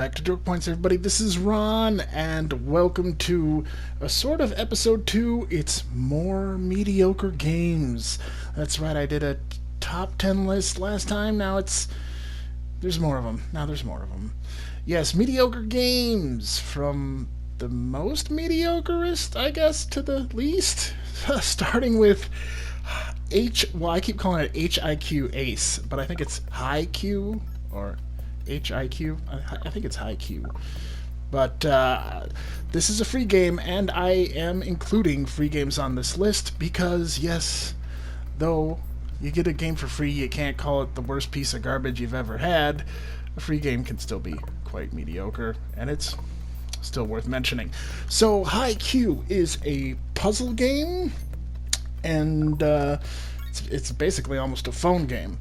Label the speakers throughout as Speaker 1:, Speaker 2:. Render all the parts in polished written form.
Speaker 1: back to Dork Points, everybody. This is Ron, and welcome to a sort of episode 2. It's more Mediocre Games. That's right, I did a top 10 list last time. There's more of them. Yes, Mediocre Games, from the most mediocreest, I guess, to the least. Starting with I keep calling it HIQ Ace, but I think it's High Q, or HIQ. I think it's High Q. But this is a free game, and I am including free games on this list because, yes, though you get a game for free, you can't call it the worst piece of garbage you've ever had. A free game can still be quite mediocre, and it's still worth mentioning. So, High Q is a puzzle game, and it's basically almost a phone game.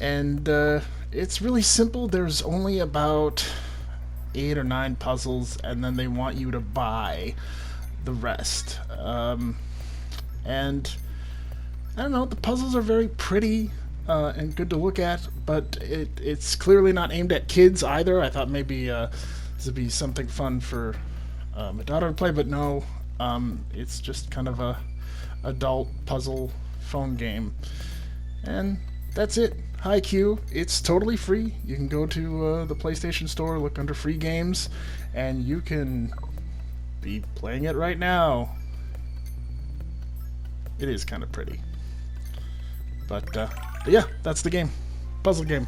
Speaker 1: And it's really simple. There's only about 8 or 9 puzzles, and then they want you to buy the rest. And I don't know, the puzzles are very pretty and good to look at, but it's clearly not aimed at kids either. I thought maybe this would be something fun for my daughter to play, but no, it's just kind of a adult puzzle phone game. And that's it. High Q. It's totally free. You can go to the PlayStation Store, look under free games, and you can be playing it right now. It is kind of pretty. But yeah, that's the game. Puzzle game.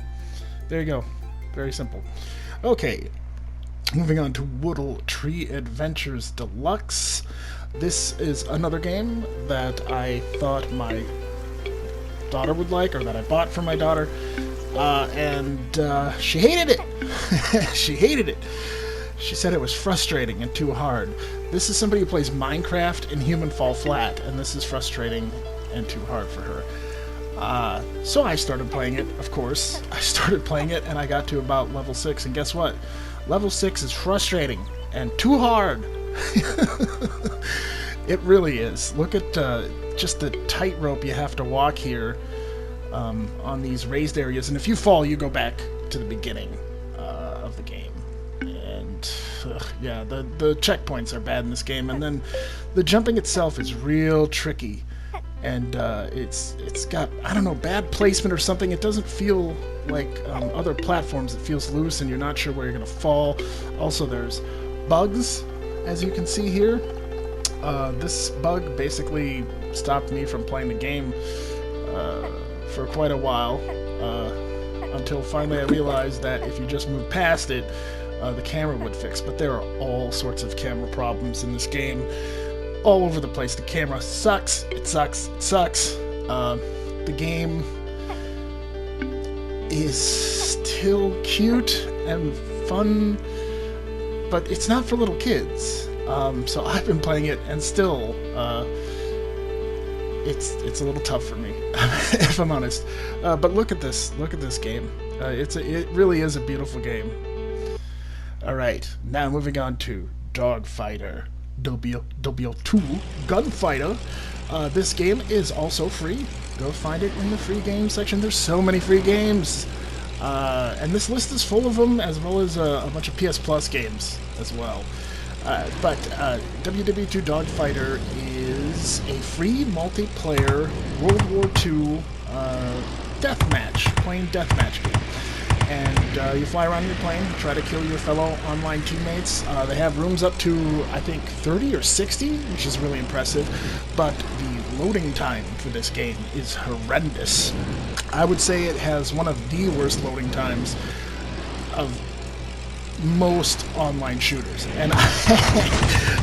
Speaker 1: There you go. Very simple. Okay. Moving on to Woodle Tree Adventures Deluxe. This is another game that I thought my daughter would like, or that I bought for my daughter, and she hated it. She hated it. She said it was frustrating and too hard. This is somebody who plays Minecraft and Human Fall Flat, and this is frustrating and too hard for her. So I started playing it, of course. I started playing it, and I got to about level 6, and guess what? Level 6 is frustrating and too hard. It really is. Look at just the tightrope you have to walk here on these raised areas, and if you fall, you go back to the beginning of the game. And yeah, the checkpoints are bad in this game, and then the jumping itself is real tricky, and it's got, I don't know, bad placement or something. It doesn't feel like other platforms. It feels loose, and you're not sure where you're going to fall. Also, there's bugs, as you can see here. This bug basically stopped me from playing the game for quite a while, until finally I realized that if you just move past it, the camera would fix. But there are all sorts of camera problems in this game, all over the place. The camera sucks. It sucks. It sucks. The game is still cute and fun, but it's not for little kids. So I've been playing it, and still, it's a little tough for me, if I'm honest. But look at this game. It really is a beautiful game. All right, now moving on to Dogfighter W2 Gunfighter. This game is also free. Go find it in the free game section. There's so many free games. And this list is full of them, as well as a bunch of PS Plus games as well. But WW2 Dogfighter is a free multiplayer World War II plain deathmatch game. And you fly around your plane, try to kill your fellow online teammates. They have rooms up to, I think, 30 or 60, which is really impressive. But the loading time for this game is horrendous. I would say it has one of the worst loading times of most online shooters, and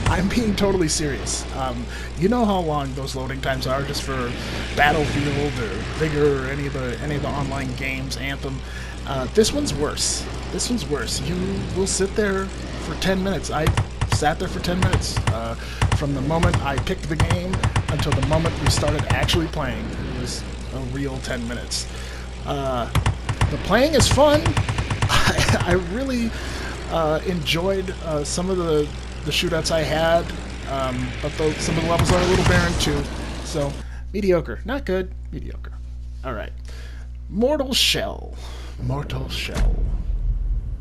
Speaker 1: I'm being totally serious. You know how long those loading times are just for Battlefield or Vigor or any of the online games, Anthem. This one's worse. You will sit there for 10 minutes. I sat there for 10 minutes from the moment I picked the game until the moment we started actually playing. It was a real 10 minutes. The playing is fun. I really enjoyed some of the shootouts I had, but some of the levels are a little barren too. So, mediocre. Not good, mediocre. Alright. Mortal Shell.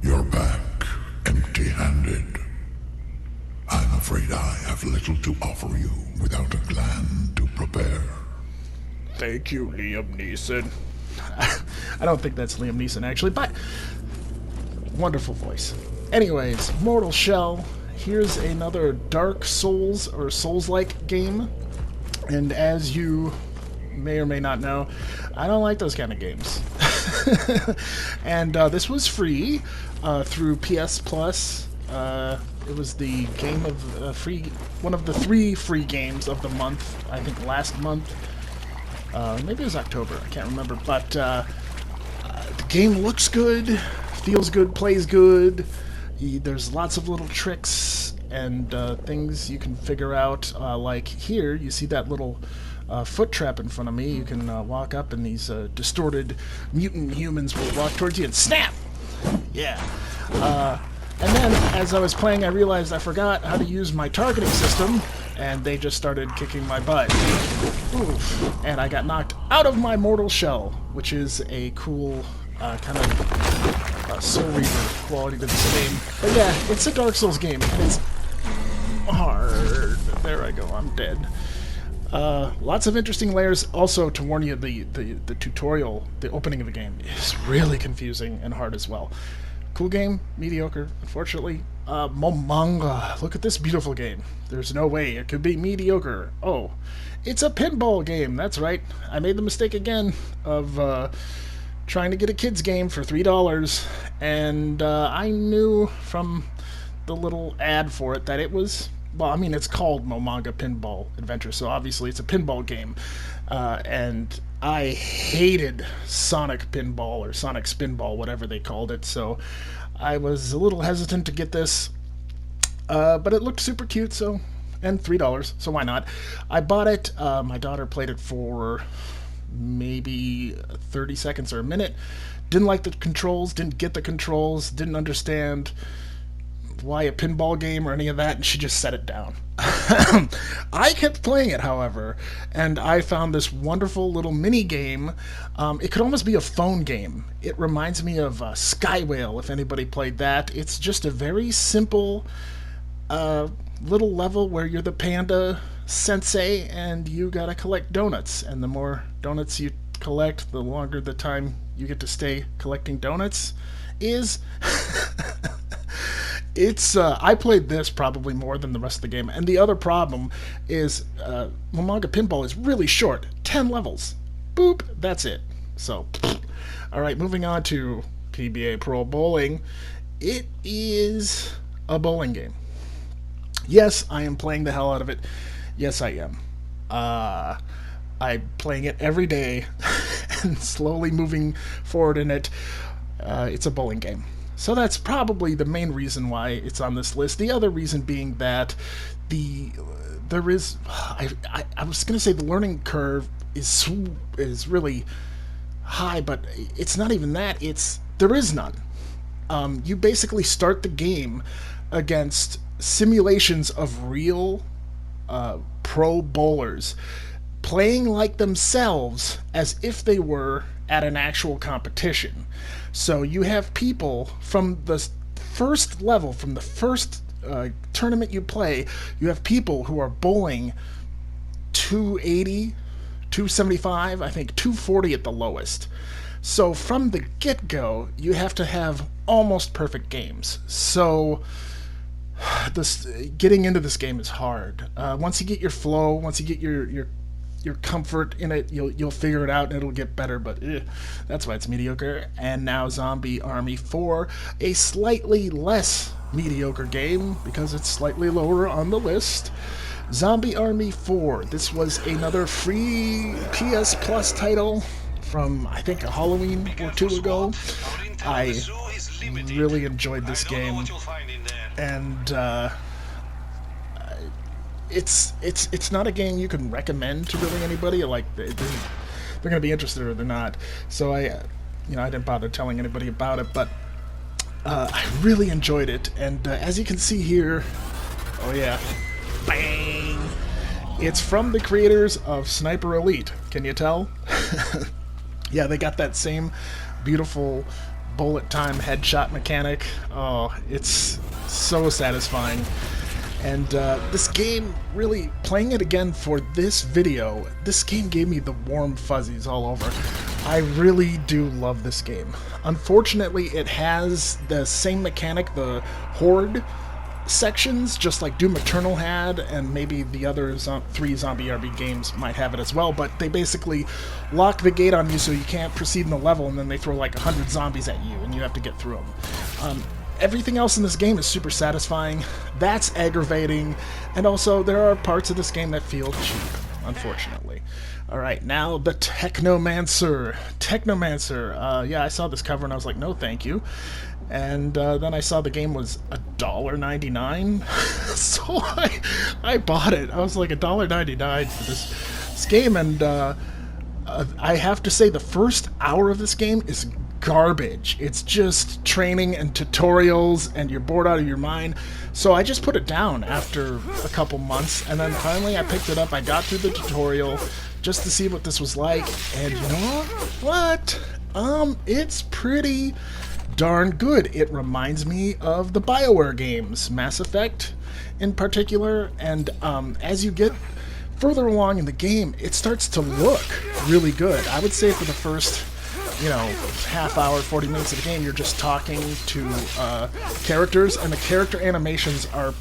Speaker 2: You're back. afraid I have little to offer you without a clan to prepare.
Speaker 1: Thank you, Liam Neeson. I don't think that's Liam Neeson, actually, but wonderful voice. Anyways, Mortal Shell. Here's another Dark Souls or Souls-like game. And as you may or may not know, I don't like those kind of games. And this was free through PS Plus. It was the game of one of the 3 free games of the month. I think last month. Maybe it was October. I can't remember. But the game looks good, feels good, plays good. There's lots of little tricks and things you can figure out. Like here, you see that little foot trap in front of me. You can walk up, and these distorted mutant humans will walk towards you and snap. Yeah. And then, as I was playing, I realized I forgot how to use my targeting system, and they just started kicking my butt. Oof. And I got knocked out of my Mortal Shell, which is a cool kind of Soul Reaver quality to this game. But yeah, it's a Dark Souls game, and it's hard. There I go, I'm dead. Lots of interesting layers. Also, to warn you, the tutorial, the opening of the game, is really confusing and hard as well. Cool game, mediocre, unfortunately. Momanga, look at this beautiful game. There's no way it could be mediocre. Oh, it's a pinball game, that's right. I made the mistake again of trying to get a kid's game for $3, and I knew from the little ad for it that it was, well, I mean, it's called Momanga Pinball Adventure, so obviously it's a pinball game. And I hated Sonic Pinball or Sonic Spinball, whatever they called it, so I was a little hesitant to get this. But it looked super cute, so, and $3, so why not? I bought it. My daughter played it for maybe 30 seconds or a minute. Didn't like the controls, didn't get the controls, didn't understand why a pinball game or any of that, and she just set it down. I kept playing it, however, and I found this wonderful little mini game. It could almost be a phone game. It reminds me of Skywhale, if anybody played that. It's just a very simple little level where you're the panda sensei and you gotta collect donuts, and the more donuts you collect, the longer the time you get to stay collecting donuts is. It's I played this probably more than the rest of the game, and the other problem is Momanga Pinball is really short, 10 levels. Boop, that's it. So, all right, moving on to PBA Pro Bowling. It is a bowling game. Yes, I am playing the hell out of it. Yes, I am. I'm playing it every day and slowly moving forward in it. It's a bowling game. So that's probably the main reason why it's on this list. The other reason being that there is, I was going to say the learning curve is really high, but it's not even that. There is none. You basically start the game against simulations of real pro bowlers playing like themselves as if they were at an actual competition. So you have people from the first level, from the first tournament you play, you have people who are bowling 280, 275, I think 240 at the lowest. So from the get-go, you have to have almost perfect games. So getting into this game is hard. Once you get your flow, once you get your comfort in it, you'll figure it out and it'll get better, but that's why it's mediocre. And now Zombie Army 4, a slightly less mediocre game because it's slightly lower on the list. Zombie Army 4, this was another free PS Plus title from, I think, a Halloween or two ago. I really enjoyed this game, and it's not a game you can recommend to really anybody. Like they're going to be interested or they're not. So I didn't bother telling anybody about it, but I really enjoyed it. And as you can see here, oh yeah, bang! It's from the creators of Sniper Elite. Can you tell? Yeah, they got that same beautiful bullet time headshot mechanic. Oh, it's so satisfying. And this game, really, playing it again for this video, this game gave me the warm fuzzies all over. I really do love this game. Unfortunately, it has the same mechanic, the Horde sections, just like Doom Eternal had, and maybe the other three Zombie RB games might have it as well, but they basically lock the gate on you so you can't proceed in the level, and then they throw like 100 zombies at you, and you have to get through them. Everything else in this game is super satisfying. That's aggravating, and also there are parts of this game that feel cheap, unfortunately. Alright, now the Technomancer. Technomancer, yeah, I saw this cover and I was like, no thank you. And then I saw the game was $1.99, so I bought it. I was like, $1.99 for this game, and I have to say the first hour of this game is garbage. It's just training and tutorials, and you're bored out of your mind. So I just put it down after a couple months, and then finally I picked it up. I got through the tutorial just to see what this was like, and you know what? It's pretty darn good. It reminds me of the BioWare games, Mass Effect in particular, and as you get further along in the game, it starts to look really good. I would say for the first, half hour, 40 minutes of the game, you're just talking to characters, and the character animations are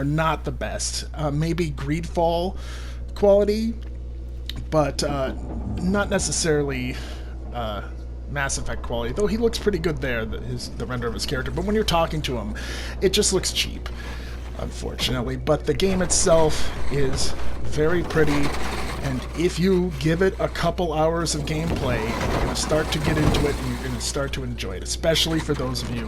Speaker 1: not the best. Maybe Greedfall quality, but not necessarily Mass Effect quality, though he looks pretty good there, the render of his character. But when you're talking to him, it just looks cheap, unfortunately. But the game itself is very pretty, and if you give it a couple hours of gameplay, you're going to start to get into it, and you're going to start to enjoy it, especially for those of you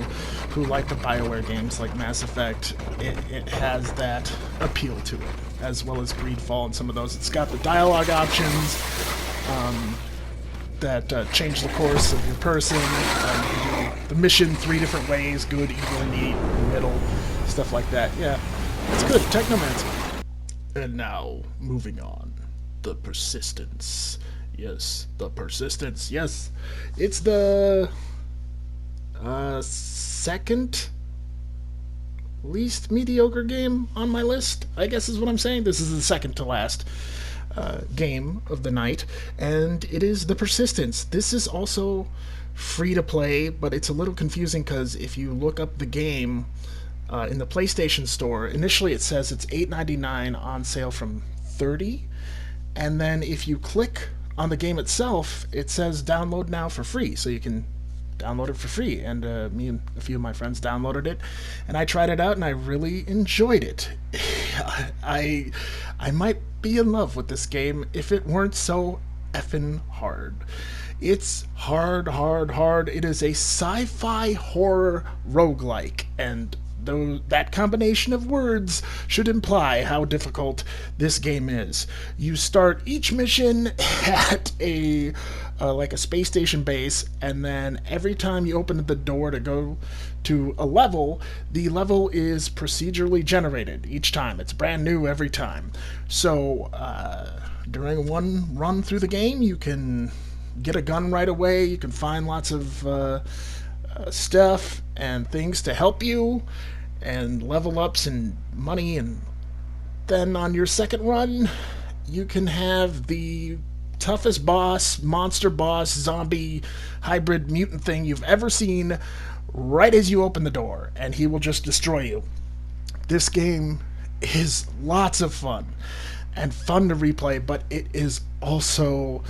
Speaker 1: who like the BioWare games like Mass Effect. It has that appeal to it, as well as Greedfall and some of those. It's got the dialogue options that change the course of your person. You can do the mission 3 different ways: good, evil, neat, middle, stuff like that. Yeah, it's good. Technomancer. And now, moving on. The Persistence. Yes, the Persistence. Yes, it's the second least mediocre game on my list, I guess is what I'm saying. This is the second to last game of the night, and it is the Persistence. This is also free to play, but it's a little confusing because if you look up the game in the PlayStation Store, initially it says it's $8.99 on sale from $30, and then if you click on the game itself, it says download now for free, so you can download it for free. And me and a few of my friends downloaded it, and I tried it out, and I really enjoyed it. I might be in love with this game if it weren't so effing hard. It's hard. It is a sci-fi horror roguelike, and that combination of words should imply how difficult this game is. You start each mission at like a space station base, and then every time you open the door to go to a level, the level is procedurally generated each time. It's brand new every time. So during one run through the game, you can get a gun right away. You can find lots of stuff and things to help you, and level ups and money, and then on your second run, you can have the toughest boss, monster boss, zombie, hybrid mutant thing you've ever seen right as you open the door, and he will just destroy you. This game is lots of fun and fun to replay, but it is also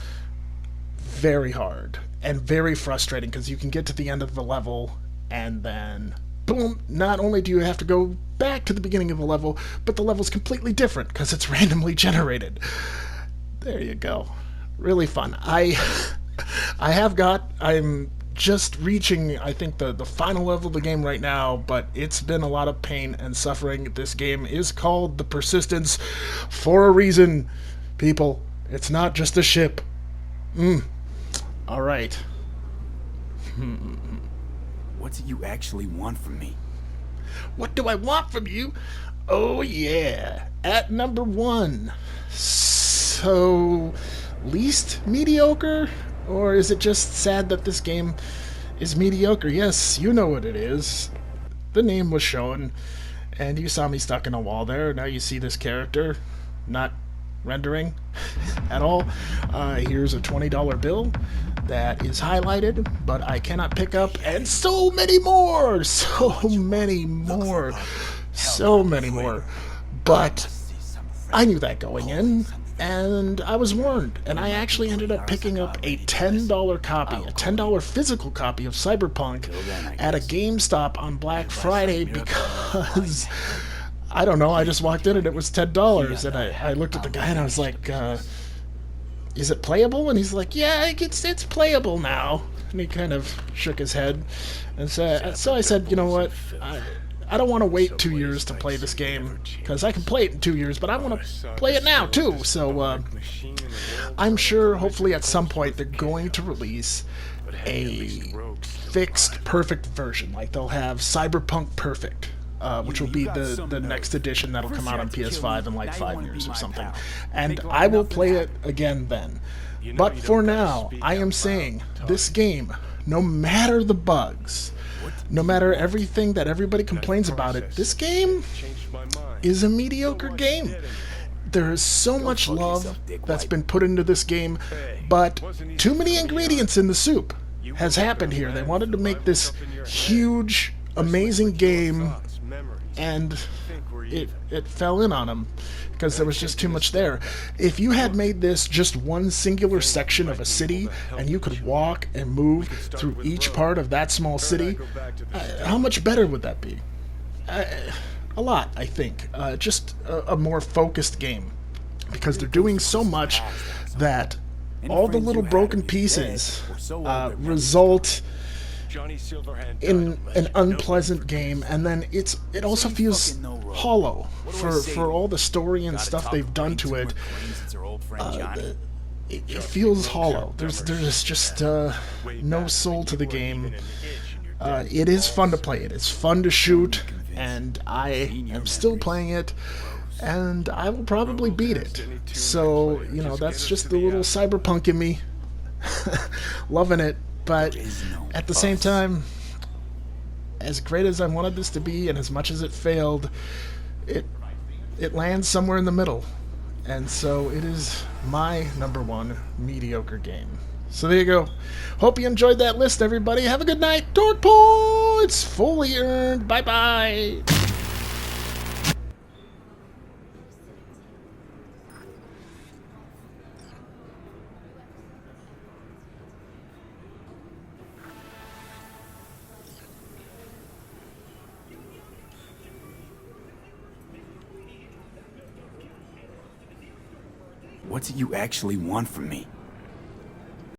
Speaker 1: very hard and very frustrating because you can get to the end of the level and then boom, not only do you have to go back to the beginning of the level, but the level's completely different because it's randomly generated. There you go. Really fun. I'm just reaching, I think, the final level of the game right now, but it's been a lot of pain and suffering. This game is called The Persistence for a reason, people. It's not just a ship. Alright.
Speaker 3: What do you actually want from me?
Speaker 1: What do I want from you? Oh yeah, at number 1. So, least mediocre? Or is it just sad that this game is mediocre? Yes, you know what it is. The name was shown, And you saw me stuck in a wall there. Now you see this character not rendering at all. Here's a $20 bill that is highlighted, but I cannot pick up, and so many more! So many more! So many more. But I knew that going in, and I was warned, and I actually ended up picking up a $10 copy, a $10 physical copy of Cyberpunk at a GameStop on Black Friday because, I don't know, I just walked in and it was $10, and I looked at the guy and I was like, is it playable? And he's like, yeah, it's playable now. And he kind of shook his head, and so I said, you know what, I don't want to wait 2 years to play this game, because I can play it in 2 years, but I want to play it now, too. So, I'm sure, hopefully, at some point, they're going to release a fixed, perfect version. Like, they'll have Cyberpunk Perfect, which will be the next edition that'll come out on PS5 in, like, 5 years or something. And I will play it again then. But for now, I am saying, this game, no matter the bugs, no matter everything that everybody complains about it, this game is a mediocre game. There is so much love that's been put into this game, but too many ingredients in the soup has happened here. They wanted to make this huge, amazing game, and it fell in on them because there was just too much there. If you had made this just one singular section of a city and you could walk and move through each part of that small city, how much better would that be? A lot, I think. Just a more focused game, because they're doing so much that all the little broken pieces result in an unpleasant game, and then it also feels hollow for all the story and stuff they've done to it. It feels hollow. There's just no soul to the game. It is fun to play it. It's fun to shoot, and I am still playing it, and I will probably beat it. So, you know, that's just the little cyberpunk in me. Loving it. But at the same time, as great as I wanted this to be, and as much as it failed, it lands somewhere in the middle. And so it is my #1 mediocre game. So there you go. Hope you enjoyed that list, everybody. Have a good night. Dork points fully earned. Bye-bye.
Speaker 3: What's it you actually want from me?